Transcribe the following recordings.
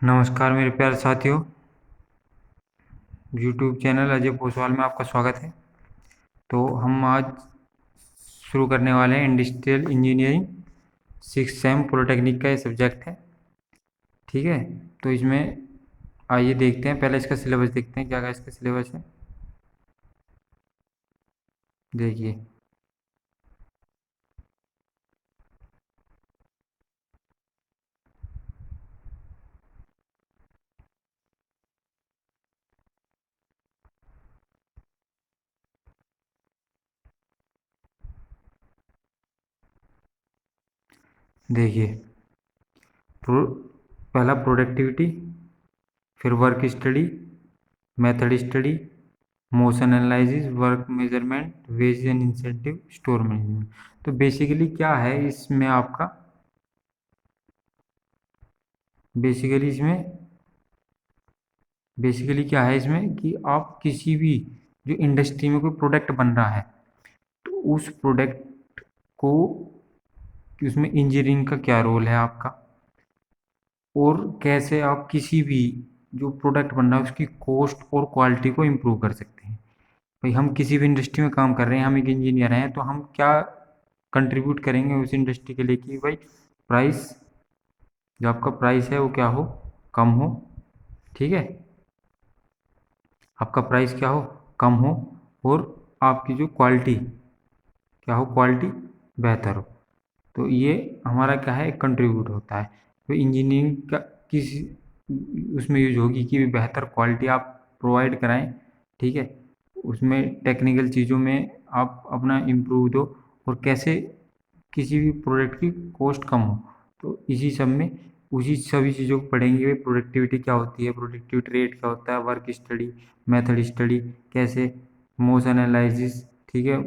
नमस्कार मेरे प्यारे साथियों। यूट्यूब चैनल अजय पोसवाल में आपका स्वागत है। तो हम आज शुरू करने वाले हैं इंडस्ट्रियल इंजीनियरिंग 6 सेम पॉलिटेक्निक का ये सब्जेक्ट है। ठीक है, तो इसमें आइए देखते हैं। पहले इसका सिलेबस देखते हैं, क्या क्या इसका सिलेबस है। देखिए देखिए प्रो, पहला प्रोडक्टिविटी, फिर work study, method study, motion analysis, work measurement, wage and incentive, store management. तो बेसिकली क्या है इसमें आपका, बेसिकली इसमें बेसिकली क्या है इसमें कि आप किसी भी जो इंडस्ट्री में कोई प्रोडक्ट बन रहा है, तो उस प्रोडक्ट को, कि उसमें इंजीनियरिंग का क्या रोल है आपका, और कैसे आप किसी भी जो प्रोडक्ट बन रहा है उसकी कॉस्ट और क्वालिटी को इम्प्रूव कर सकते हैं। भाई हम किसी भी इंडस्ट्री में काम कर रहे हैं, हम एक इंजीनियर हैं, तो हम क्या कंट्रीब्यूट करेंगे उस इंडस्ट्री के लिए कि भाई प्राइस, जो आपका प्राइस है वो क्या हो, कम हो। ठीक है, आपका प्राइस क्या हो, कम हो, और आपकी जो क्वालिटी क्या हो, क्वालिटी बेहतर हो। तो ये हमारा क्या है, कंट्रीब्यूट होता है। तो इंजीनियरिंग का किस उसमें यूज होगी कि बेहतर क्वालिटी आप प्रोवाइड कराएं। ठीक है, उसमें टेक्निकल चीज़ों में आप अपना इम्प्रूव दो, और कैसे किसी भी प्रोडक्ट की कॉस्ट कम हो। तो इसी सब में उसी सभी चीज़ों को पढ़ेंगे। प्रोडक्टिविटी क्या होती है, प्रोडक्टिविटी रेट क्या होता है, वर्क स्टडी, मेथड स्टडी कैसे, मोशन एनालिसिस, ठीक है,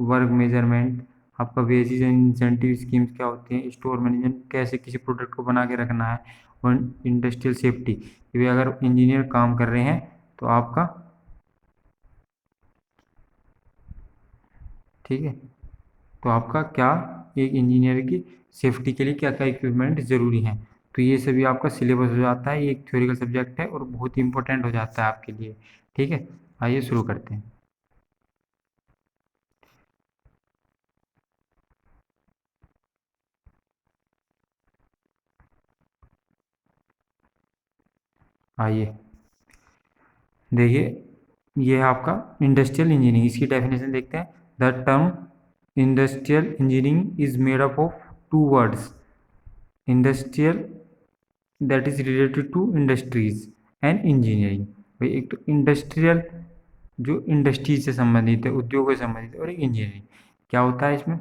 वर्क मेजरमेंट, आपका वेजेस एंड इंसेंटिव स्कीम्स क्या होती हैं, स्टोर मैनेजमेंट कैसे किसी प्रोडक्ट को बना के रखना है, और इंडस्ट्रियल सेफ्टी कि अगर इंजीनियर काम कर रहे हैं तो आपका, ठीक है, तो आपका क्या, एक इंजीनियर की सेफ्टी के लिए क्या क्या इक्विपमेंट ज़रूरी हैं। तो ये सभी आपका सिलेबस हो जाता है। ये एक थ्योरिकल सब्जेक्ट है और बहुत ही इंपॉर्टेंट हो जाता है आपके लिए। ठीक है, आइए शुरू करते हैं। आइए देखिए, ये है आपका इंडस्ट्रियल इंजीनियरिंग। इसकी डेफिनेशन देखते हैं। The term industrial engineering is made up of two words, industrial that is related to industries and engineering. भाई एक तो इंडस्ट्रियल जो इंडस्ट्री से संबंधित है, उद्योग से संबंधित है, और एक इंजीनियरिंग क्या होता है इसमें,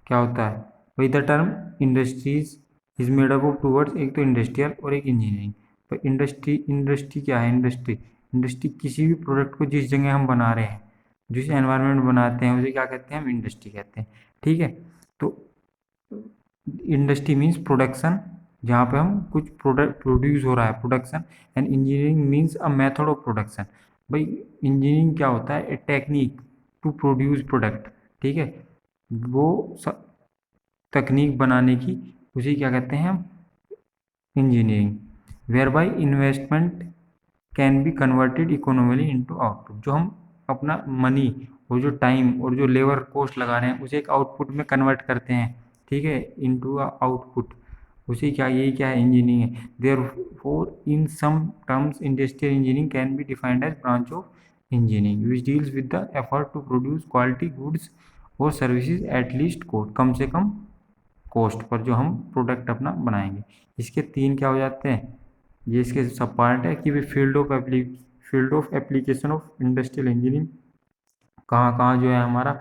क्या होता है। वही the term industries is made up of two words, एक तो इंडस्ट्रियल और एक इंजीनियरिंग। तो इंडस्ट्री, इंडस्ट्री क्या है, इंडस्ट्री, इंडस्ट्री किसी भी प्रोडक्ट को जिस जगह हम बना रहे हैं, जिस एनवायरनमेंट बनाते हैं, उसे क्या कहते हैं, हम इंडस्ट्री कहते हैं। ठीक है, तो इंडस्ट्री मीन्स प्रोडक्शन, जहाँ पे हम कुछ प्रोडक्ट प्रोड्यूस हो रहा है, production. And engineering means a method of production. भाई इंजीनियरिंग क्या होता है, a technique to produce product. ठीक है, वो तकनीक बनाने की, उसी क्या कहते हैं हम, engineering. Whereby investment can be converted economically into output. जो हम अपना मनी और जो टाइम और जो लेबर कॉस्ट लगा रहे हैं उसे एक आउटपुट में कन्वर्ट करते हैं। ठीक है, इनटू आउटपुट, उसी क्या, यही क्या है, इंजीनियरिंग है। Therefore in some terms industrial engineering can be defined as branch of engineering which deals with the effort to produce quality goods और सर्विसेज एट लीस्ट कॉस्ट, कम से कम कॉस्ट पर जो हम प्रोडक्ट अपना बनाएंगे। इसके तीन क्या हो जाते हैं, ये इसके सब पार्ट है कि वे field of application of industrial engineering, कहाँ कहाँ जो है हमारा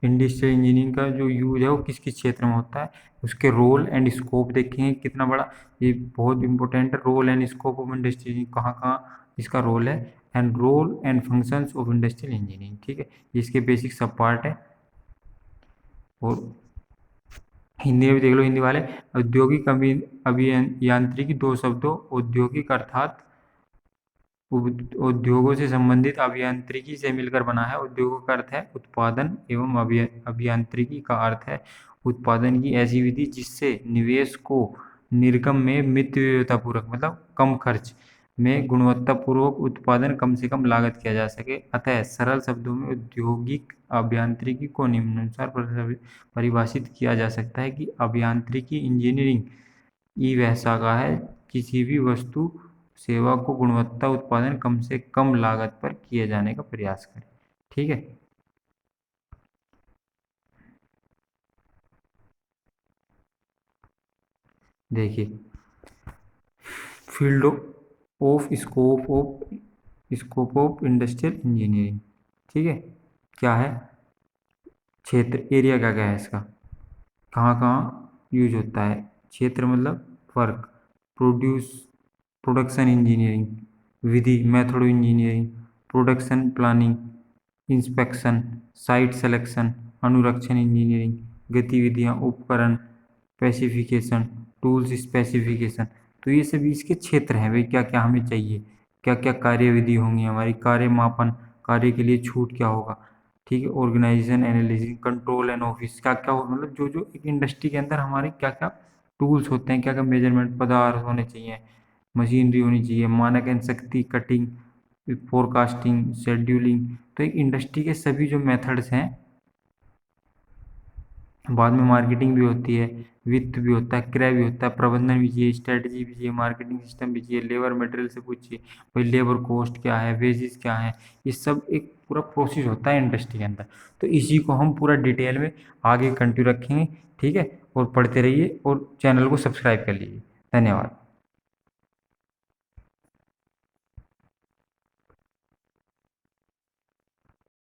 इंडस्ट्रियल इंजीनियरिंग का जो यूज है वो किस किस क्षेत्र में होता है। उसके रोल एंड स्कोप देखेंगे कितना बड़ा, ये बहुत इंपॉर्टेंट है। Role and scope of industrial, कहाँ कहाँ इसका रोल है, and role and functions of industrial engineering. ठीक है, ये इसके बेसिक सब पार्ट है। और हिंदी में भी देख लो, हिंदी वाले, औद्योगिक अभियांत्रिकी, दो शब्दों औद्योगिक अर्थात उद्योगों से संबंधित अभियांत्रिकी से मिलकर बना है। उद्योगों का अर्थ है उत्पादन एवं अभियांत्रिकी का अर्थ है उत्पादन की ऐसी विधि जिससे निवेश को निर्गम में मितव्ययितापूर्वक मतलब कम खर्च में गुणवत्तापूर्वक उत्पादन कम से कम लागत किया जा सके। अतः सरल शब्दों में औद्योगिक अभियांत्रिकी को निम्नानुसार परिभाषित किया जा सकता है कि अभियांत्रिकी इंजीनियरिंग ई वह शाखा है किसी भी वस्तु सेवा को गुणवत्ता उत्पादन कम से कम लागत पर किए जाने का प्रयास करें। ठीक है। देखिए field of scope of industrial engineering. ठीक है, क्या है क्षेत्र, एरिया क्या क्या है इसका, कहाँ कहाँ यूज होता है। क्षेत्र मतलब वर्क, प्रोडक्शन इंजीनियरिंग, विधि method engineering, production planning, inspection, site selection, अनुरक्षण इंजीनियरिंग, गतिविधियाँ, उपकरण, स्पेसिफिकेशन, टूल्स स्पेसिफिकेशन। तो ये सभी इसके क्षेत्र हैं भाई, क्या क्या हमें चाहिए, क्या क्या कार्यविधि होंगी हमारी, कार्य मापन, कार्य के लिए छूट क्या होगा। ठीक है, organisation analysis, control and office, क्या क्या हो मतलब जो जो एक इंडस्ट्री के अंदर हमारे क्या क्या टूल्स होते हैं, क्या क्या मेजरमेंट पदार्थ होने चाहिए, मशीनरी होनी चाहिए, मानक एंड शक्ति, कटिंग, फोरकास्टिंग, शेड्यूलिंग। तो एक इंडस्ट्री के सभी जो मेथड्स हैं, बाद में मार्केटिंग भी होती है, वित्त भी होता है, क्रय भी होता है, प्रबंधन भी चाहिए, स्ट्रेटजी भी चाहिए, मार्केटिंग सिस्टम भी चाहिए, लेबर मटेरियल से पूछिए भाई लेबर कॉस्ट क्या है, वेजेस क्या है, ये सब एक पूरा प्रोसेस होता है इंडस्ट्री के अंदर। तो इसी को हम पूरा डिटेल में आगे कंटिन्यू रखेंगे। ठीक है, और पढ़ते रहिए और चैनल को सब्सक्राइब कर लीजिए। धन्यवाद।